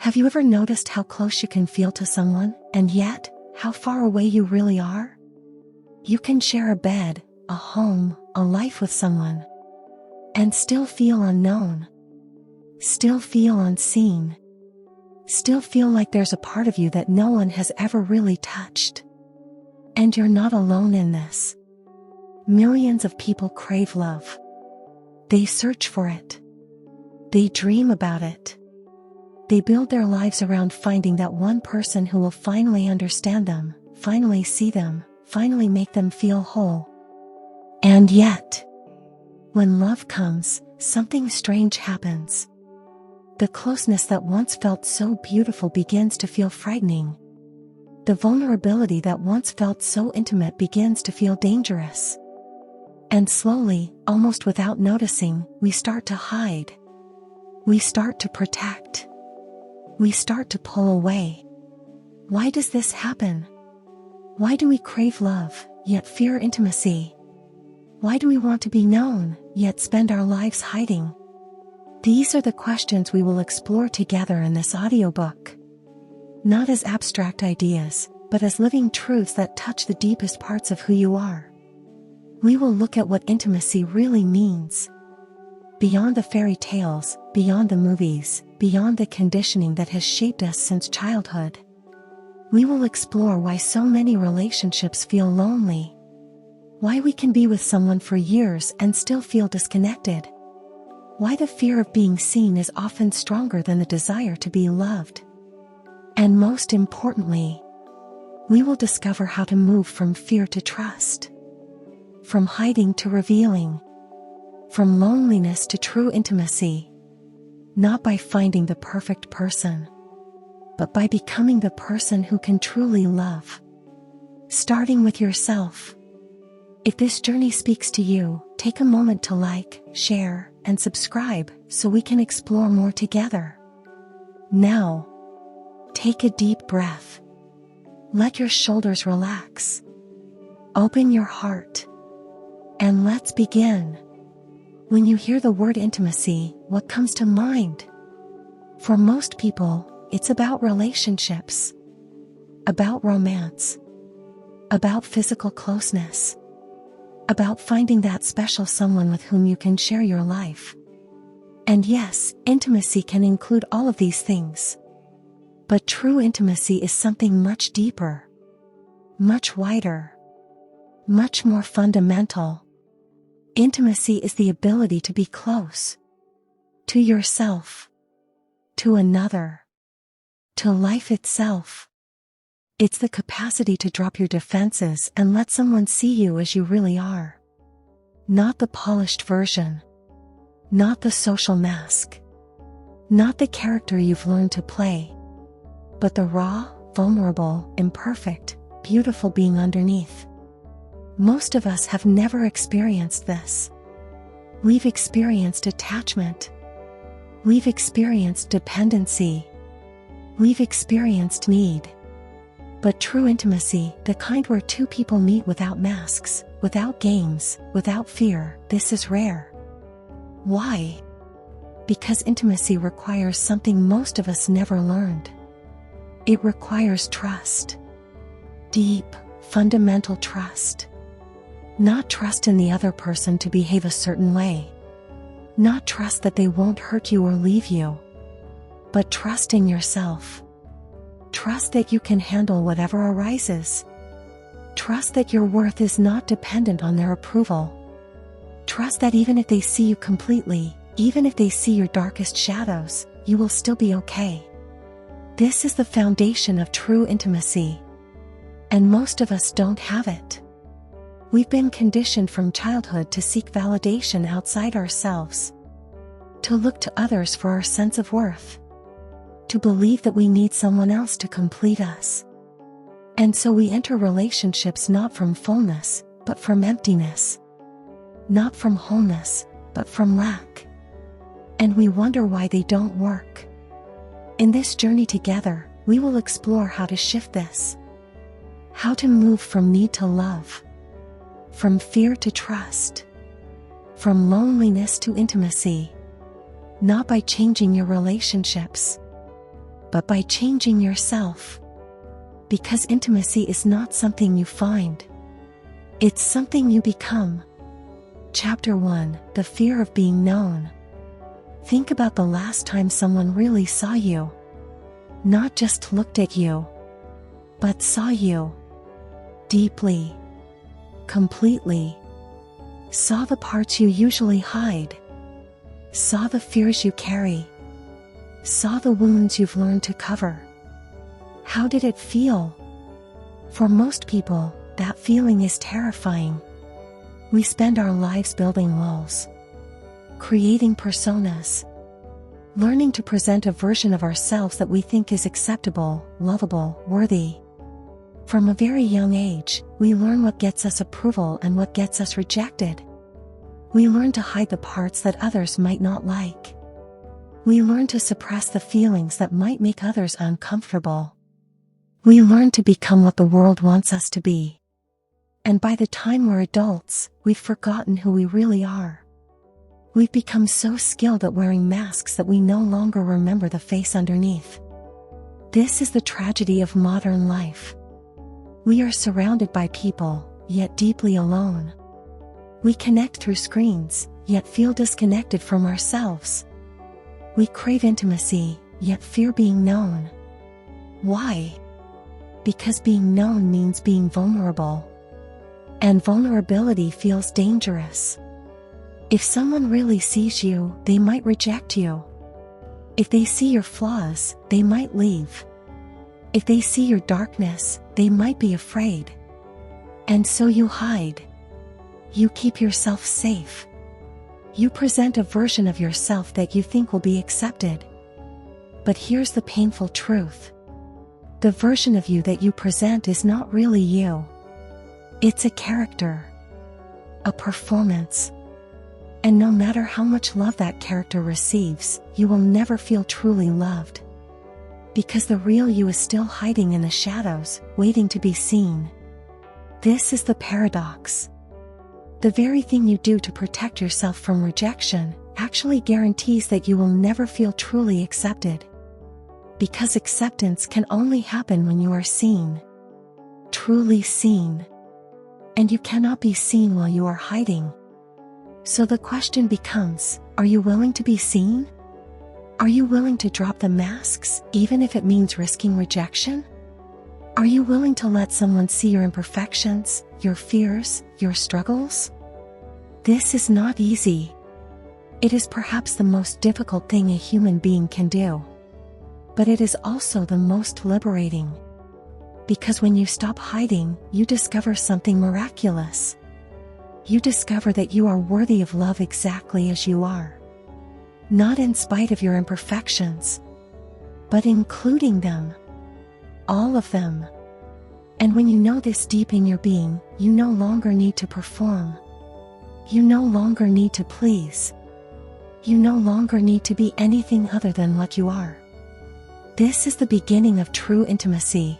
Have you ever noticed how close you can feel to someone, and yet, how far away you really are? You can share a bed, a home, a life with someone, and still feel unknown. Still feel unseen. Still feel like there's a part of you that no one has ever really touched. And you're not alone in this. Millions of people crave love. They search for it. They dream about it. They build their lives around finding that one person who will finally understand them, finally see them, finally make them feel whole. And yet, when love comes, something strange happens. The closeness that once felt so beautiful begins to feel frightening. The vulnerability that once felt so intimate begins to feel dangerous. And slowly, almost without noticing, we start to hide. We start to protect. We start to pull away. Why does this happen? Why do we crave love, yet fear intimacy? Why do we want to be known, yet spend our lives hiding? These are the questions we will explore together in this audiobook. Not as abstract ideas, but as living truths that touch the deepest parts of who you are. We will look at what intimacy really means. Beyond the fairy tales, beyond the movies, beyond the conditioning that has shaped us since childhood. We will explore why so many relationships feel lonely. Why we can be with someone for years and still feel disconnected. Why the fear of being seen is often stronger than the desire to be loved. And most importantly, we will discover how to move from fear to trust. From hiding to revealing. From loneliness to true intimacy. Not by finding the perfect person, but by becoming the person who can truly love. Starting with yourself. If this journey speaks to you, take a moment to like, share, and subscribe so we can explore more together. Now, take a deep breath. Let your shoulders relax. Open your heart. And let's begin. When you hear the word intimacy, what comes to mind? For most people, it's about relationships. About romance. About physical closeness. About finding that special someone with whom you can share your life. And yes, intimacy can include all of these things. But true intimacy is something much deeper. Much wider. Much more fundamental. Intimacy is the ability to be close. To yourself. To another. To life itself. It's the capacity to drop your defenses and let someone see you as you really are. Not the polished version. Not the social mask. Not the character you've learned to play. But the raw, vulnerable, imperfect, beautiful being underneath. Most of us have never experienced this. We've experienced attachment. We've experienced dependency. We've experienced need. But true intimacy, the kind where two people meet without masks, without games, without fear, this is rare. Why? Because intimacy requires something most of us never learned. It requires trust. Deep, fundamental trust. Not trust in the other person to behave a certain way. Not trust that they won't hurt you or leave you. But trust in yourself. Trust that you can handle whatever arises. Trust that your worth is not dependent on their approval. Trust that even if they see you completely, even if they see your darkest shadows, you will still be okay. This is the foundation of true intimacy. And most of us don't have it. We've been conditioned from childhood to seek validation outside ourselves. To look to others for our sense of worth. To believe that we need someone else to complete us. And so we enter relationships not from fullness, but from emptiness. Not from wholeness, but from lack. And we wonder why they don't work. In this journey together, we will explore how to shift this. How to move from need to love. From fear to trust. From loneliness to intimacy. Not by changing your relationships, but by changing yourself. Because intimacy is not something you find. It's something you become. Chapter 1: The Fear of Being Known. Think about the last time someone really saw you. Not just looked at you, but saw you. Deeply. Completely. Saw the parts you usually hide. Saw the fears you carry. Saw the wounds you've learned to cover. How did it feel? For most people, that feeling is terrifying. We spend our lives building walls, creating personas, learning to present a version of ourselves that we think is acceptable, lovable, worthy. From a very young age, we learn what gets us approval and what gets us rejected. We learn to hide the parts that others might not like. We learn to suppress the feelings that might make others uncomfortable. We learn to become what the world wants us to be. And by the time we're adults, we've forgotten who we really are. We've become so skilled at wearing masks that we no longer remember the face underneath. This is the tragedy of modern life. We are surrounded by people, yet deeply alone. We connect through screens, yet feel disconnected from ourselves. We crave intimacy, yet fear being known. Why? Because being known means being vulnerable. And vulnerability feels dangerous. If someone really sees you, they might reject you. If they see your flaws, they might leave. If they see your darkness, they might be afraid. And so you hide. You keep yourself safe. You present a version of yourself that you think will be accepted. But here's the painful truth. The version of you that you present is not really you. It's a character. A performance. And no matter how much love that character receives, you will never feel truly loved. Because the real you is still hiding in the shadows, waiting to be seen. This is the paradox. The very thing you do to protect yourself from rejection actually guarantees that you will never feel truly accepted. Because acceptance can only happen when you are seen. Truly seen. And you cannot be seen while you are hiding. So the question becomes, are you willing to be seen? Are you willing to drop the masks, even if it means risking rejection? Are you willing to let someone see your imperfections, your fears, your struggles? This is not easy. It is perhaps the most difficult thing a human being can do. But it is also the most liberating. Because when you stop hiding, you discover something miraculous. You discover that you are worthy of love exactly as you are. Not in spite of your imperfections, but including them. All of them. And when you know this deep in your being, you no longer need to perform. You no longer need to please. You no longer need to be anything other than what you are. This is the beginning of true intimacy.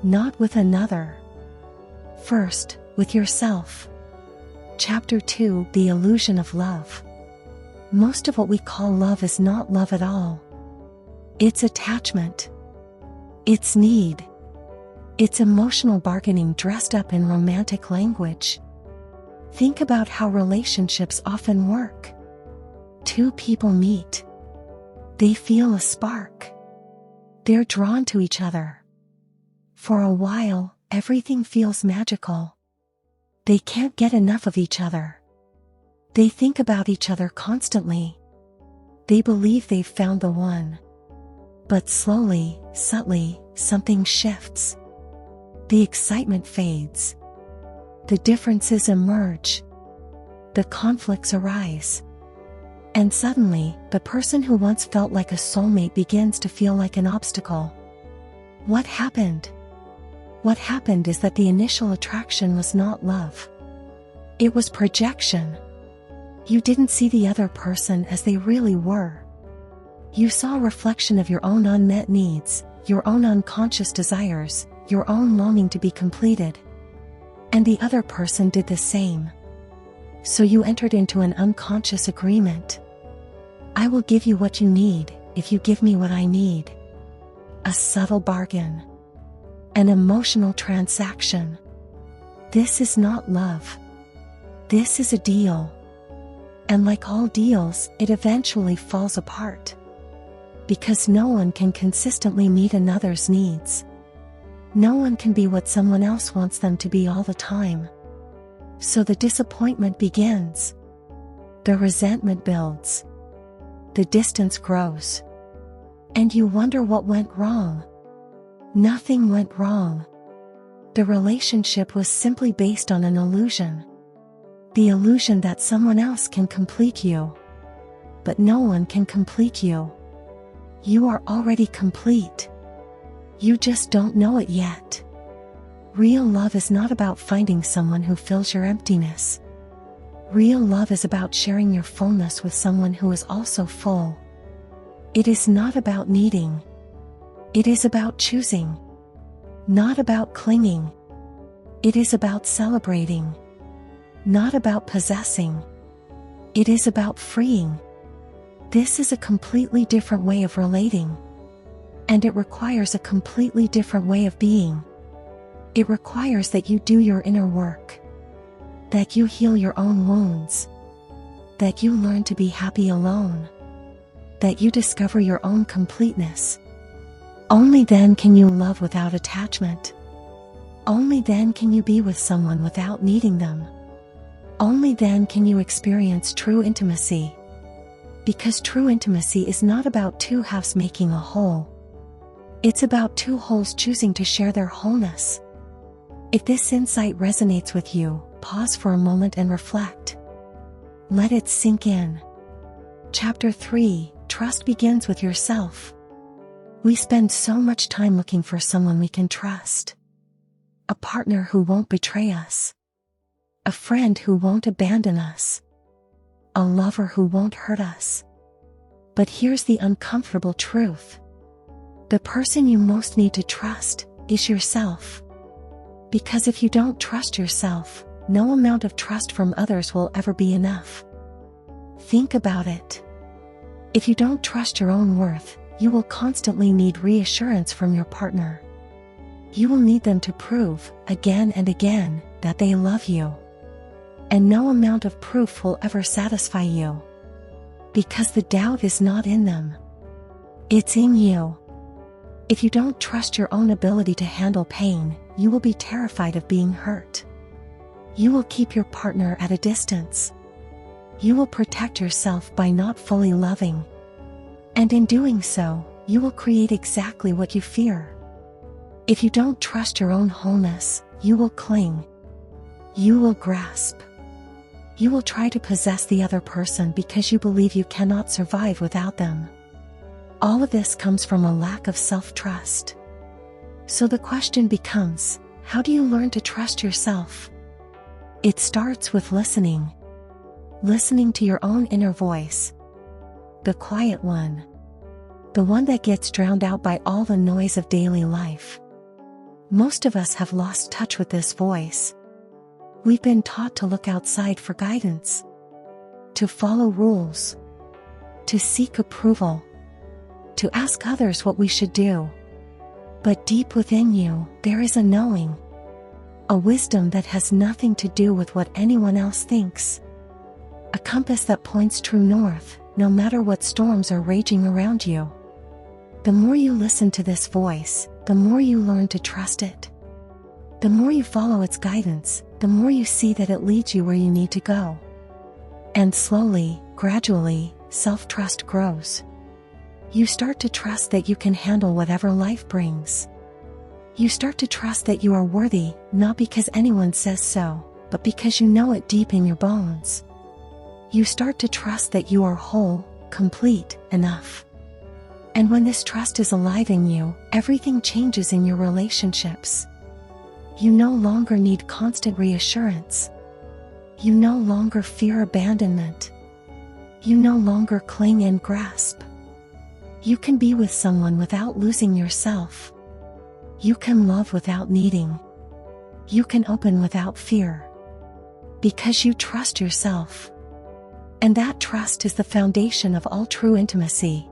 Not with another. First, with yourself. Chapter 2: The Illusion of Love. Most of what we call love is not love at all. It's attachment. It's need. It's emotional bargaining dressed up in romantic language. Think about how relationships often work. Two people meet. They feel a spark. They're drawn to each other. For a while, everything feels magical. They can't get enough of each other. They think about each other constantly. They believe they've found the one. But slowly, subtly, something shifts. The excitement fades. The differences emerge. The conflicts arise. And suddenly, the person who once felt like a soulmate begins to feel like an obstacle. What happened? What happened is that the initial attraction was not love. It was projection. You didn't see the other person as they really were. You saw a reflection of your own unmet needs, your own unconscious desires, your own longing to be completed. And the other person did the same. So you entered into an unconscious agreement. I will give you what you need, if you give me what I need. a subtle bargain, an emotional transaction. This is not love. This is a deal. And like all deals, it eventually falls apart. Because no one can consistently meet another's needs. No one can be what someone else wants them to be all the time. So the disappointment begins. The resentment builds. The distance grows. And you wonder what went wrong. Nothing went wrong. The relationship was simply based on an illusion. The illusion that someone else can complete you. But no one can complete you. You are already complete. You just don't know it yet. Real love is not about finding someone who fills your emptiness. Real love is about sharing your fullness with someone who is also full. It is not about needing. It is about choosing. Not about clinging. It is about celebrating. Not about possessing. It is about freeing. This is a completely different way of relating. And it requires a completely different way of being. It requires that you do your inner work. That you heal your own wounds. That you learn to be happy alone. That you discover your own completeness. Only then can you love without attachment. Only then can you be with someone without needing them. Only then can you experience true intimacy. Because true intimacy is not about two halves making a whole. It's about two wholes choosing to share their wholeness. If this insight resonates with you, pause for a moment and reflect. Let it sink in. Chapter 3: Trust begins with yourself. We spend so much time looking for someone we can trust. A partner who won't betray us. A friend who won't abandon us. A lover who won't hurt us. But here's the uncomfortable truth. The person you most need to trust is yourself. Because if you don't trust yourself, no amount of trust from others will ever be enough. Think about it. If you don't trust your own worth, you will constantly need reassurance from your partner. You will need them to prove, again and again, that they love you. And no amount of proof will ever satisfy you. Because the doubt is not in them. It's in you. If you don't trust your own ability to handle pain, you will be terrified of being hurt. You will keep your partner at a distance. You will protect yourself by not fully loving. And in doing so, you will create exactly what you fear. If you don't trust your own wholeness, you will cling. You will grasp. You will try to possess the other person because you believe you cannot survive without them. All of this comes from a lack of self-trust. So the question becomes, how do you learn to trust yourself? It starts with listening. Listening to your own inner voice. The quiet one. The one that gets drowned out by all the noise of daily life. Most of us have lost touch with this voice. We've been taught to look outside for guidance. To follow rules. To seek approval. To ask others what we should do. But deep within you, there is a knowing. A wisdom that has nothing to do with what anyone else thinks. A compass that points true north, no matter what storms are raging around you. The more you listen to this voice, the more you learn to trust it. The more you follow its guidance, the more you see that it leads you where you need to go. And slowly, gradually, self-trust grows. You start to trust that you can handle whatever life brings. You start to trust that you are worthy, not because anyone says so, but because you know it deep in your bones. You start to trust that you are whole, complete, enough. And when this trust is alive in you, everything changes in your relationships. You no longer need constant reassurance. You no longer fear abandonment. You no longer cling and grasp. You can be with someone without losing yourself. You can love without needing. You can open without fear. Because you trust yourself. And that trust is the foundation of all true intimacy.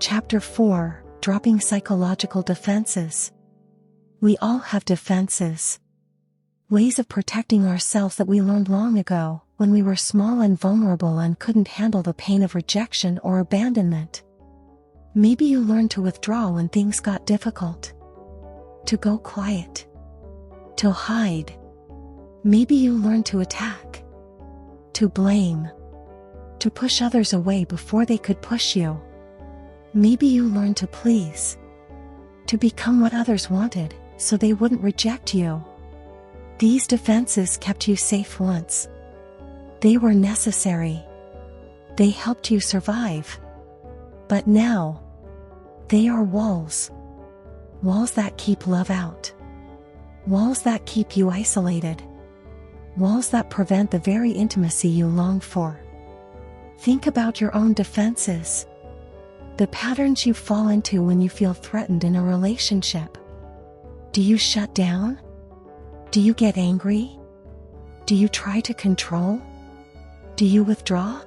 Chapter 4: dropping psychological defenses. We all have defenses. Ways of protecting ourselves that we learned long ago, when we were small and vulnerable and couldn't handle the pain of rejection or abandonment. Maybe you learned to withdraw when things got difficult. To go quiet. To hide. Maybe you learned to attack. To blame. To push others away before they could push you. Maybe you learned to please. To become what others wanted, so they wouldn't reject you. These defenses kept you safe once. They were necessary. They helped you survive. But now, they are walls. Walls that keep love out. Walls that keep you isolated. Walls that prevent the very intimacy you long for. Think about your own defenses. The patterns you fall into when you feel threatened in a relationship. Do you shut down? Do you get angry? Do you try to control? Do you withdraw?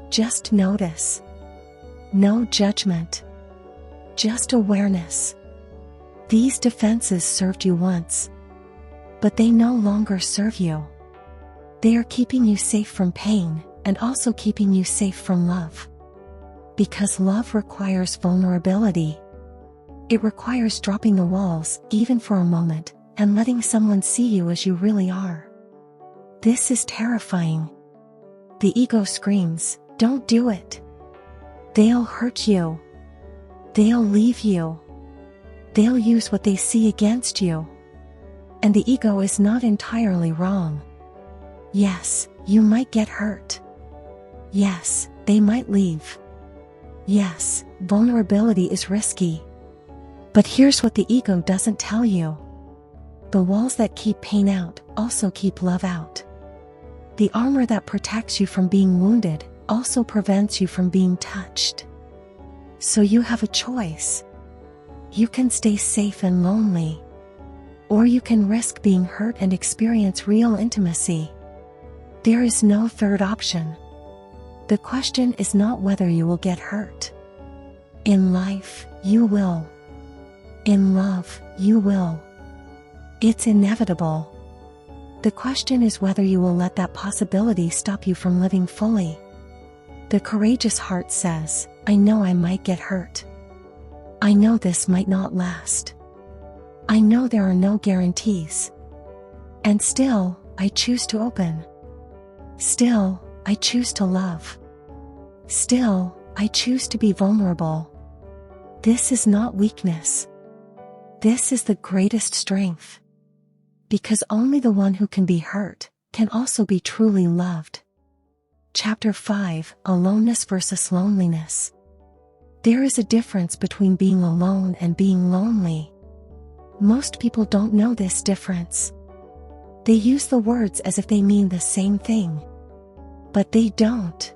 Just notice. No judgment. Just awareness. These defenses served you once, but they no longer serve you. They are keeping you safe from pain, and also keeping you safe from love. Because love requires vulnerability. It requires dropping the walls, even for a moment, and letting someone see you as you really are. This is terrifying. The ego screams, "Don't do it. They'll hurt you. They'll leave you. They'll use what they see against you." And the ego is not entirely wrong. Yes, you might get hurt. Yes, they might leave. Yes, vulnerability is risky. But here's what the ego doesn't tell you. The walls that keep pain out also keep love out. The armor that protects you from being wounded also prevents you from being touched. So you have a choice. You can stay safe and lonely. Or you can risk being hurt and experience real intimacy. There is no third option. The question is not whether you will get hurt. In life, you will. In love, you will. It's inevitable. The question is whether you will let that possibility stop you from living fully. The courageous heart says, "I know I might get hurt. I know this might not last. I know there are no guarantees. And still, I choose to open. Still, I choose to love. Still, I choose to be vulnerable." This is not weakness. This is the greatest strength. Because only the one who can be hurt can also be truly loved. Chapter 5: Aloneness versus Loneliness. There is a difference between being alone and being lonely. Most people don't know this difference. They use the words as if they mean the same thing. But they don't.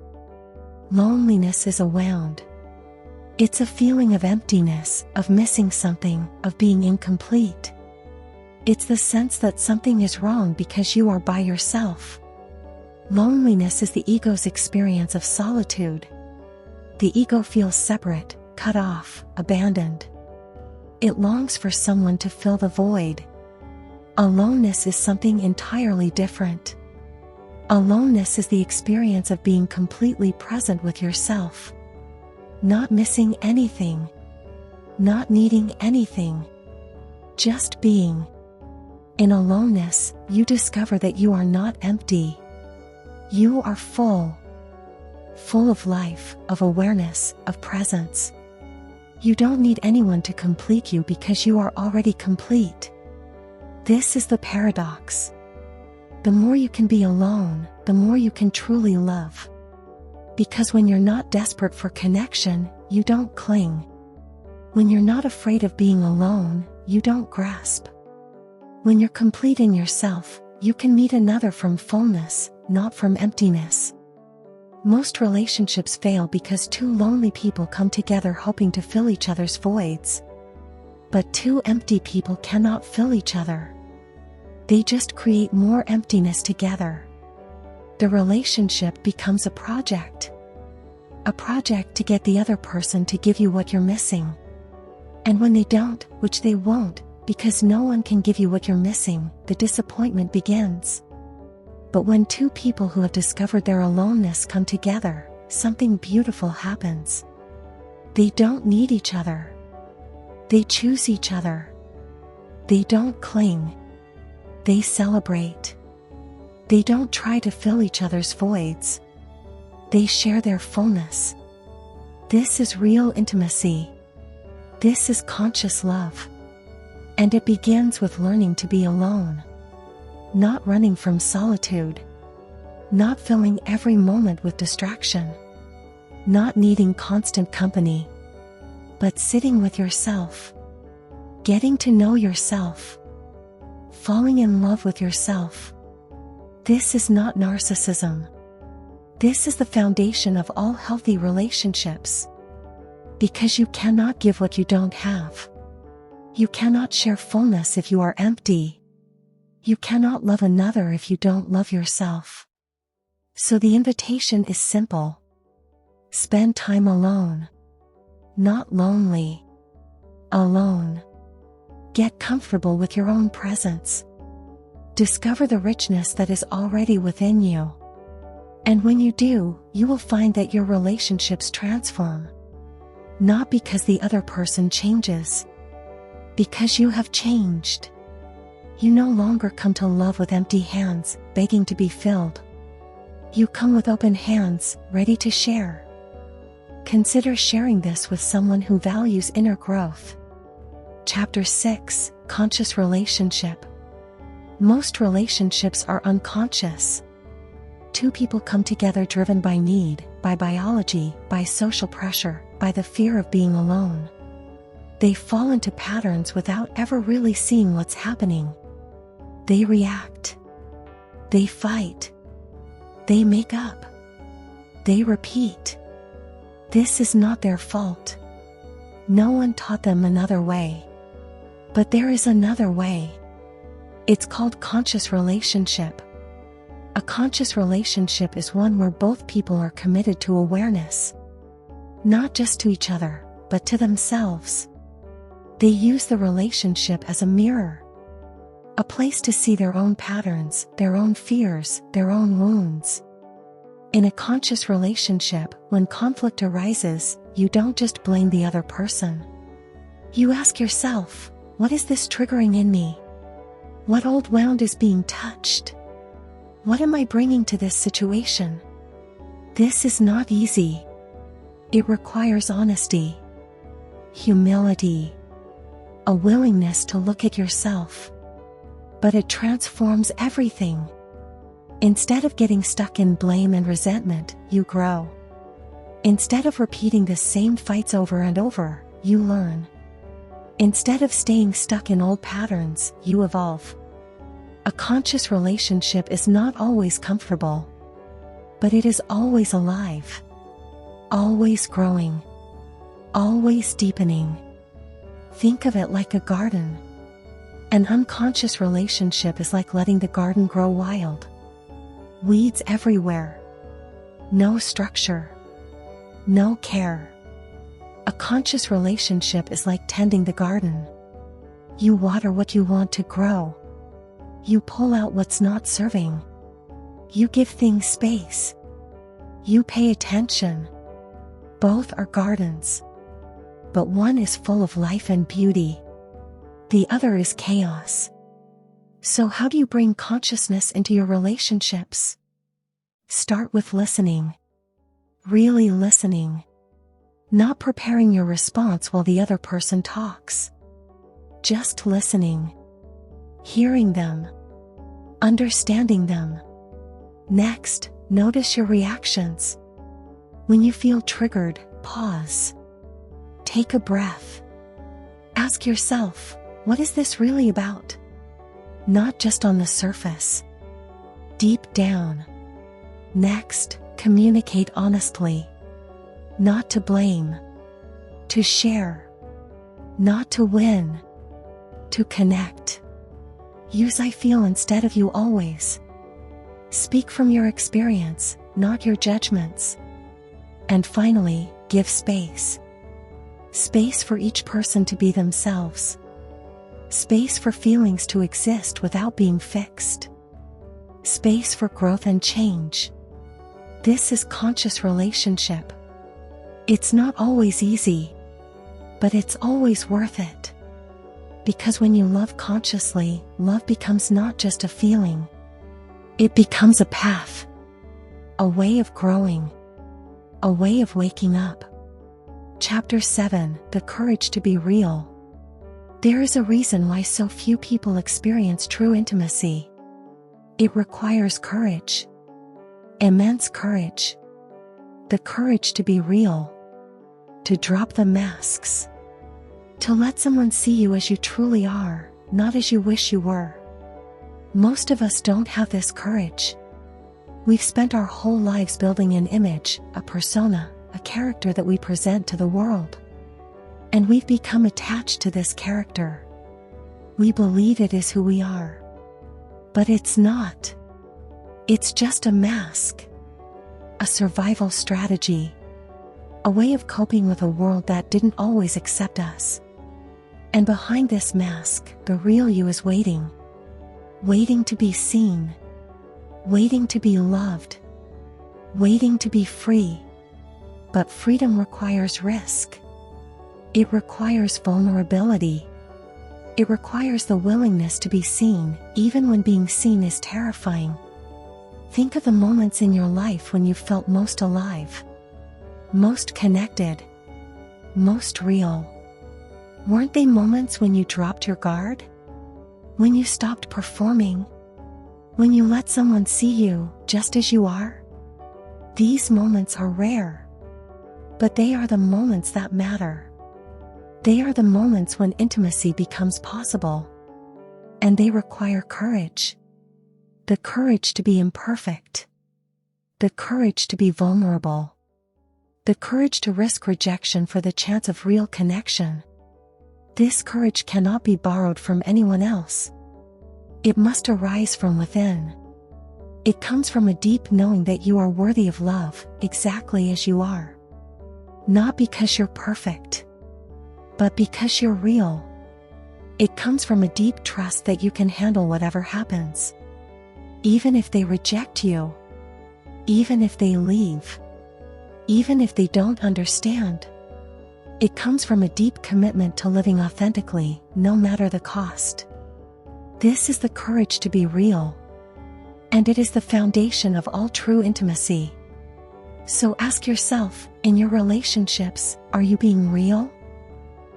Loneliness is a wound. It's a feeling of emptiness, of missing something, of being incomplete. It's the sense that something is wrong because you are by yourself. Loneliness is the ego's experience of solitude. The ego feels separate, cut off, abandoned. It longs for someone to fill the void. Aloneness is something entirely different. Aloneness is the experience of being completely present with yourself. Not missing anything. Not needing anything. Just being. In aloneness, you discover that you are not empty. You are full. Full of life, of awareness, of presence. You don't need anyone to complete you because you are already complete. This is the paradox. The more you can be alone, the more you can truly love. Because when you're not desperate for connection, you don't cling. When you're not afraid of being alone, you don't grasp. When you're complete in yourself, you can meet another from fullness, not from emptiness. Most relationships fail because two lonely people come together hoping to fill each other's voids. But two empty people cannot fill each other. They just create more emptiness together. The relationship becomes a project. A project to get the other person to give you what you're missing. And when they don't, which they won't, because no one can give you what you're missing, the disappointment begins. But when two people who have discovered their aloneness come together, something beautiful happens. They don't need each other. They choose each other. They don't cling. They celebrate. They don't try to fill each other's voids. They share their fullness. This is real intimacy. This is conscious love. And it begins with learning to be alone. Not running from solitude. Not filling every moment with distraction. Not needing constant company. But sitting with yourself. Getting to know yourself. Falling in love with yourself. This is not narcissism. This is the foundation of all healthy relationships. Because you cannot give what you don't have. You cannot share fullness if you are empty. You cannot love another if you don't love yourself. So the invitation is simple. Spend time alone. Not lonely. Alone. Get comfortable with your own presence. Discover the richness that is already within you. And when you do, you will find that your relationships transform. Not because the other person changes. Because you have changed. You no longer come to love with empty hands, begging to be filled. You come with open hands, ready to share. Consider sharing this with someone who values inner growth. Chapter 6: Conscious Relationship. Most relationships are unconscious. Two people come together driven by need, by biology, by social pressure, by the fear of being alone. They fall into patterns without ever really seeing what's happening. They react. They fight. They make up. They repeat. This is not their fault. No one taught them another way. But there is another way. It's called conscious relationship. A conscious relationship is one where both people are committed to awareness. Not just to each other, but to themselves. They use the relationship as a mirror. A place to see their own patterns, their own fears, their own wounds. In a conscious relationship, when conflict arises, you don't just blame the other person. You ask yourself, what is this triggering in me? What old wound is being touched? What am I bringing to this situation? This is not easy. It requires honesty, humility, a willingness to look at yourself. But it transforms everything. Instead of getting stuck in blame and resentment, you grow. Instead of repeating the same fights over and over, you learn. Instead of staying stuck in old patterns, you evolve. A conscious relationship is not always comfortable. But it is always alive. Always growing. Always deepening. Think of it like a garden. An unconscious relationship is like letting the garden grow wild. Weeds everywhere. No structure. No care. A conscious relationship is like tending the garden. You water what you want to grow. You pull out what's not serving. You give things space. You pay attention. Both are gardens. But one is full of life and beauty. The other is chaos. So how do you bring consciousness into your relationships? Start with listening. Really listening. Not preparing your response while the other person talks. Just listening. Hearing them. Understanding them. Next, notice your reactions. When you feel triggered, pause. Take a breath. Ask yourself, what is this really about? Not just on the surface. Deep down. Next, communicate honestly. Not to blame. To share. Not to win. To connect. Use I feel instead of you always. Speak from your experience, not your judgments. And finally, give space. Space for each person to be themselves. Space for feelings to exist without being fixed. Space for growth and change. This is conscious relationship. It's not always easy, but it's always worth it. Because when you love consciously, love becomes not just a feeling. It becomes a path, a way of growing, a way of waking up. Chapter 7: The Courage to be Real. There is a reason why so few people experience true intimacy. It requires courage. Immense courage. The courage to be real. To drop the masks. To let someone see you as you truly are, not as you wish you were. Most of us don't have this courage. We've spent our whole lives building an image, a persona, a character that we present to the world. And we've become attached to this character. We believe it is who we are. But it's not. It's just a mask. A survival strategy. A way of coping with a world that didn't always accept us. And behind this mask, the real you is waiting. Waiting to be seen. Waiting to be loved. Waiting to be free. But freedom requires risk. It requires vulnerability. It requires the willingness to be seen, even when being seen is terrifying. Think of the moments in your life when you felt most alive, most connected, most real. Weren't they moments when you dropped your guard? When you stopped performing? When you let someone see you just as you are? These moments are rare. But they are the moments that matter. They are the moments when intimacy becomes possible. And they require courage. The courage to be imperfect. The courage to be vulnerable. The courage to risk rejection for the chance of real connection. This courage cannot be borrowed from anyone else. It must arise from within. It comes from a deep knowing that you are worthy of love, exactly as you are. Not because you're perfect, but because you're real. It comes from a deep trust that you can handle whatever happens. Even if they reject you. Even if they leave. Even if they don't understand. It comes from a deep commitment to living authentically, no matter the cost. This is the courage to be real. And it is the foundation of all true intimacy. So ask yourself, in your relationships, are you being real?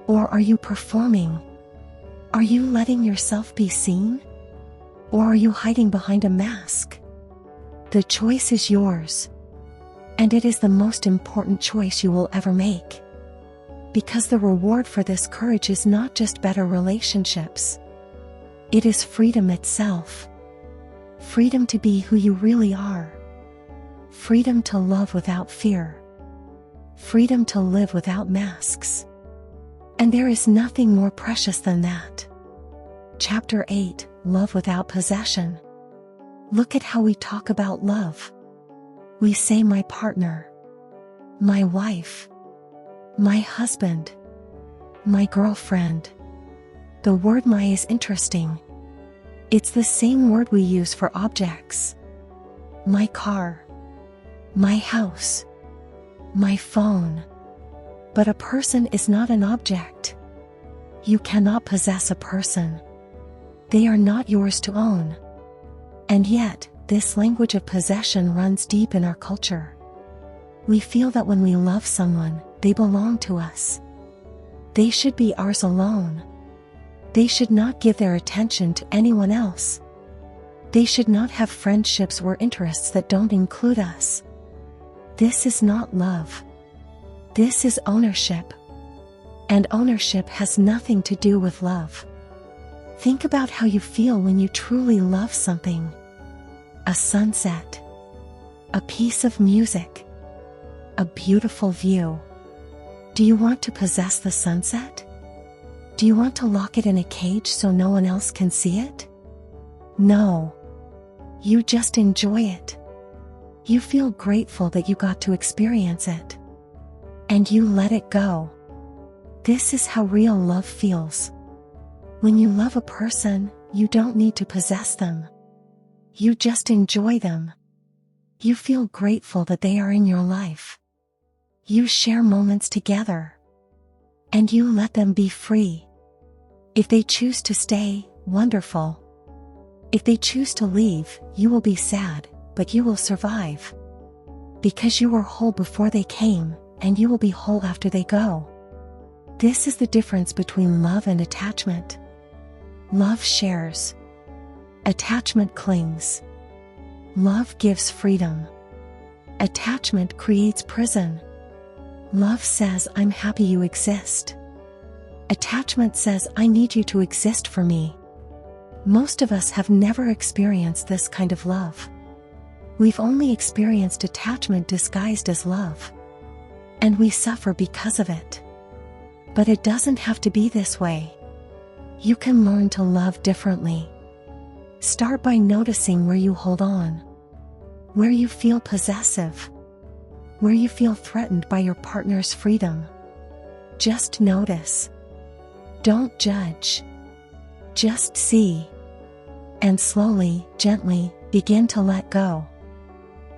Or are you performing? Are you letting yourself be seen? Or are you hiding behind a mask? The choice is yours. And it is the most important choice you will ever make. Because the reward for this courage is not just better relationships. It is freedom itself. Freedom to be who you really are. Freedom to love without fear. Freedom to live without masks. And there is nothing more precious than that. Chapter 8: Love Without Possession. Look at how we talk about love. We say my partner, my wife, my husband, my girlfriend. The word my is interesting. It's the same word we use for objects. My car, my house, my phone. But a person is not an object. You cannot possess a person. They are not yours to own. And yet, this language of possession runs deep in our culture. We feel that when we love someone, they belong to us. They should be ours alone. They should not give their attention to anyone else. They should not have friendships or interests that don't include us. This is not love. This is ownership. And ownership has nothing to do with love. Think about how you feel when you truly love something. A sunset. A piece of music. A beautiful view. Do you want to possess the sunset? Do you want to lock it in a cage so no one else can see it? No. You just enjoy it. You feel grateful that you got to experience it. And you let it go. This is how real love feels. When you love a person, you don't need to possess them. You just enjoy them. You feel grateful that they are in your life. You share moments together. And you let them be free. If they choose to stay, wonderful. If they choose to leave, you will be sad, but you will survive. Because you were whole before they came, and you will be whole after they go. This is the difference between love and attachment. Love shares. Attachment clings. Love gives freedom. Attachment creates prison. Love says, I'm happy you exist. Attachment says, I need you to exist for me. Most of us have never experienced this kind of love. We've only experienced attachment disguised as love. And we suffer because of it. But it doesn't have to be this way. You can learn to love differently. Start by noticing where you hold on. Where you feel possessive. Where you feel threatened by your partner's freedom. Just notice. Don't judge. Just see. And slowly, gently, begin to let go.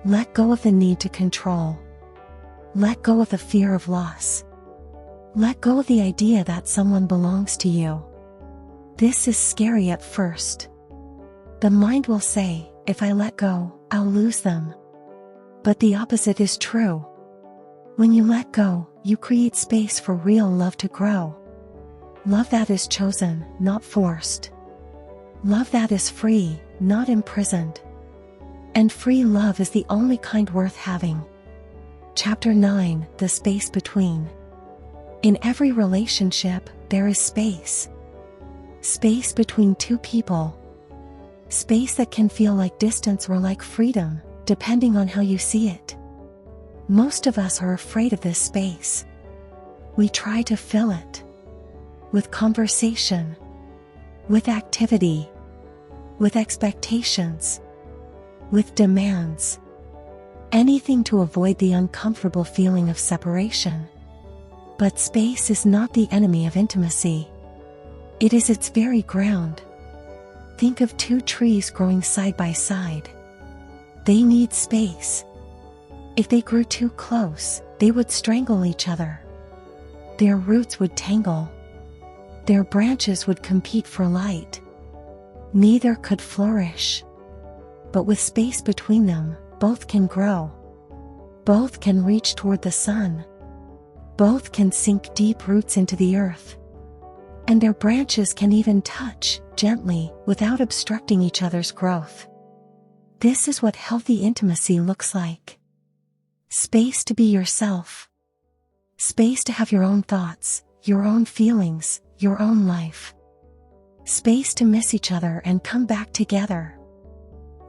Let go of the need to control. Let go of the fear of loss. Let go of the idea that someone belongs to you. This is scary at first. The mind will say, if I let go, I'll lose them. But the opposite is true. When you let go, you create space for real love to grow. Love that is chosen, not forced. Love that is free, not imprisoned. And free love is the only kind worth having. Chapter 9, The Space Between. In every relationship, there is space. Space between two people. Space that can feel like distance or like freedom, depending on how you see it. Most of us are afraid of this space. We try to fill it. With conversation. With activity. With expectations. With demands. Anything to avoid the uncomfortable feeling of separation. But space is not the enemy of intimacy. It is its very ground. Think of two trees growing side by side. They need space. If they grew too close, they would strangle each other. Their roots would tangle. Their branches would compete for light. Neither could flourish. But with space between them, both can grow. Both can reach toward the sun. Both can sink deep roots into the earth. And their branches can even touch, gently, without obstructing each other's growth. This is what healthy intimacy looks like. Space to be yourself. Space to have your own thoughts, your own feelings, your own life. Space to miss each other and come back together.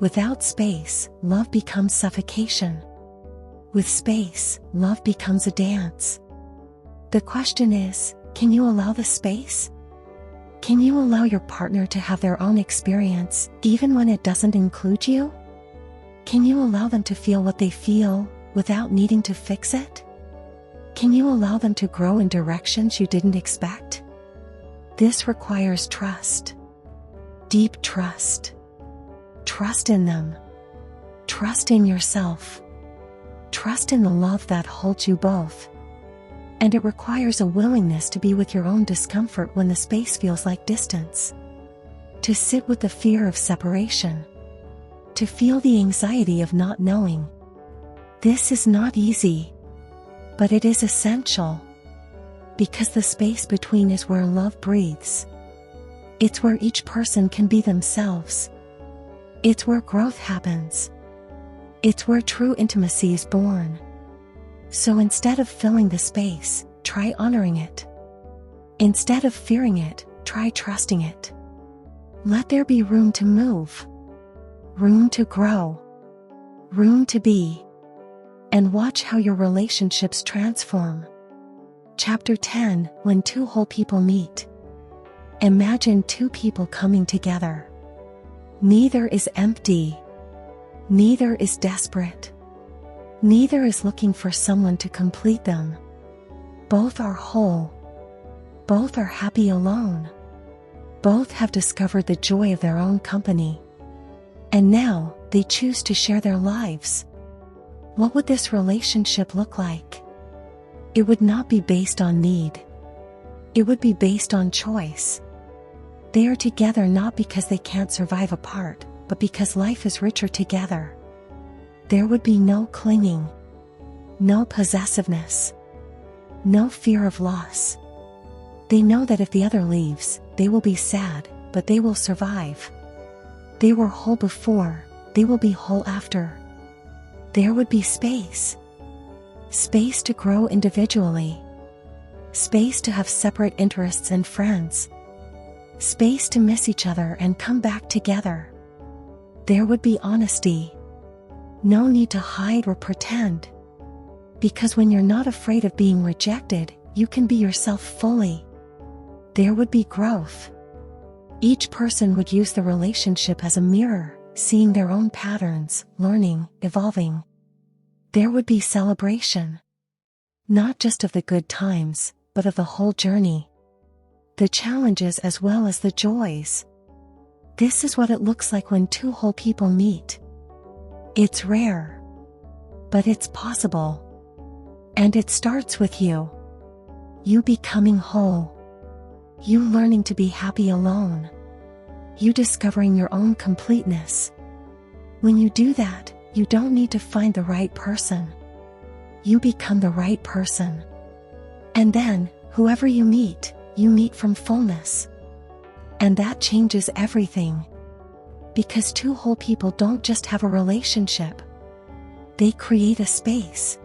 Without space, love becomes suffocation. With space, love becomes a dance. The question is, can you allow the space? Can you allow your partner to have their own experience, even when it doesn't include you? Can you allow them to feel what they feel, without needing to fix it? Can you allow them to grow in directions you didn't expect? This requires trust. Deep trust. Trust in them. Trust in yourself. Trust in the love that holds you both. And it requires a willingness to be with your own discomfort when the space feels like distance. To sit with the fear of separation. To feel the anxiety of not knowing. This is not easy. But it is essential. Because the space between is where love breathes. It's where each person can be themselves. It's where growth happens. It's where true intimacy is born. So instead of filling the space, try honoring it. Instead of fearing it, try trusting it. Let there be room to move. Room to grow. Room to be. And watch how your relationships transform. Chapter 10, When Two Whole People Meet. Imagine two people coming together. Neither is empty. Neither is desperate. Neither is looking for someone to complete them. Both are whole. Both are happy alone. Both have discovered the joy of their own company. And now, they choose to share their lives. What would this relationship look like? It would not be based on need. It would be based on choice. They are together not because they can't survive apart, but because life is richer together. There would be no clinging, no possessiveness, no fear of loss. They know that if the other leaves, they will be sad, but they will survive. They were whole before, they will be whole after. There would be space. Space to grow individually. Space to have separate interests and friends. Space to miss each other and come back together. There would be honesty. No need to hide or pretend. Because when you're not afraid of being rejected, you can be yourself fully. There would be growth. Each person would use the relationship as a mirror, seeing their own patterns, learning, evolving. There would be celebration. Not just of the good times, but of the whole journey. The challenges as well as the joys. This is what it looks like when two whole people meet. It's rare. But it's possible. And it starts with you. You becoming whole. You learning to be happy alone. You discovering your own completeness. When you do that, you don't need to find the right person. You become the right person. And then, whoever you meet from fullness. And that changes everything. Because two whole people don't just have a relationship. They create a space.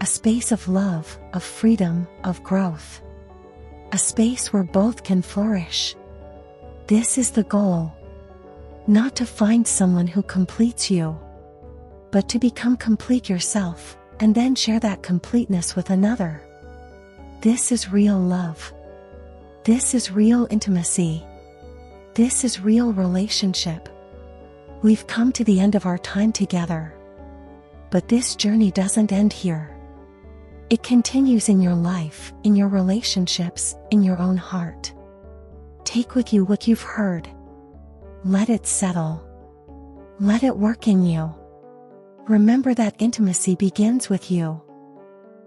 A space of love, of freedom, of growth. A space where both can flourish. This is the goal. Not to find someone who completes you, but to become complete yourself, and then share that completeness with another. This is real love. This is real intimacy. This is real relationship. We've come to the end of our time together. But this journey doesn't end here. It continues in your life, in your relationships, in your own heart. Take with you what you've heard. Let it settle. Let it work in you. Remember that intimacy begins with you.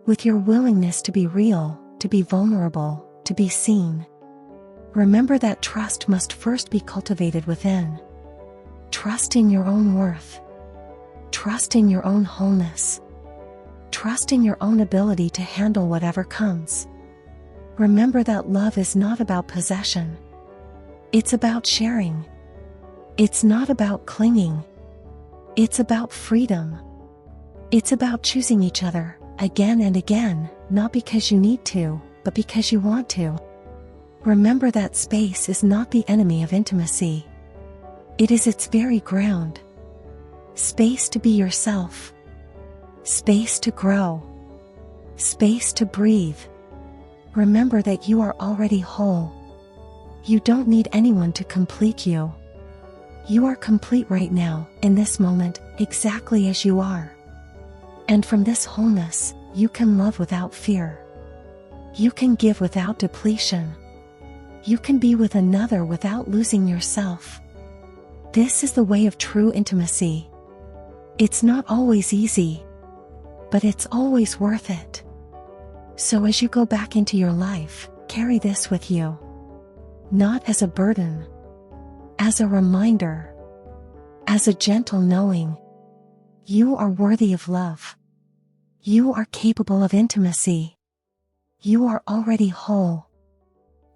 With your willingness to be real, to be vulnerable, to be seen. Remember that trust must first be cultivated within. Trust in your own worth. Trust in your own wholeness. Trust in your own ability to handle whatever comes. Remember that love is not about possession. It's about sharing. It's not about clinging. It's about freedom. It's about choosing each other, again and again, not because you need to, but because you want to. Remember that space is not the enemy of intimacy. It is its very ground. Space to be yourself. Space to grow. Space to breathe. Remember that you are already whole. You don't need anyone to complete you. You are complete right now, in this moment, exactly as you are. And from this wholeness, you can love without fear. You can give without depletion. You can be with another without losing yourself. This is the way of true intimacy. It's not always easy, but it's always worth it. So as you go back into your life, carry this with you. Not as a burden, as a reminder, as a gentle knowing. You are worthy of love. You are capable of intimacy. You are already whole.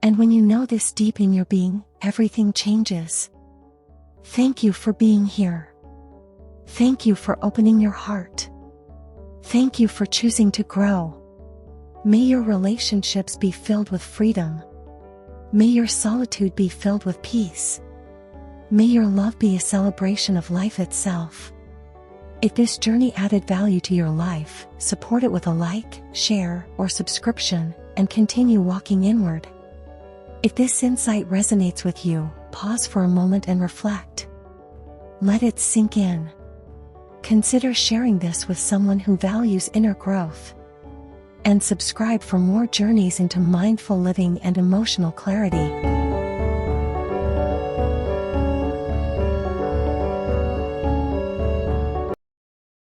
And when you know this deep in your being, everything changes. Thank you for being here. Thank you for opening your heart. Thank you for choosing to grow. May your relationships be filled with freedom. May your solitude be filled with peace. May your love be a celebration of life itself. If this journey added value to your life, support it with a like, share, or subscription, and continue walking inward. If this insight resonates with you, pause for a moment and reflect. Let it sink in. Consider sharing this with someone who values inner growth. and subscribe for more journeys into mindful living and emotional clarity.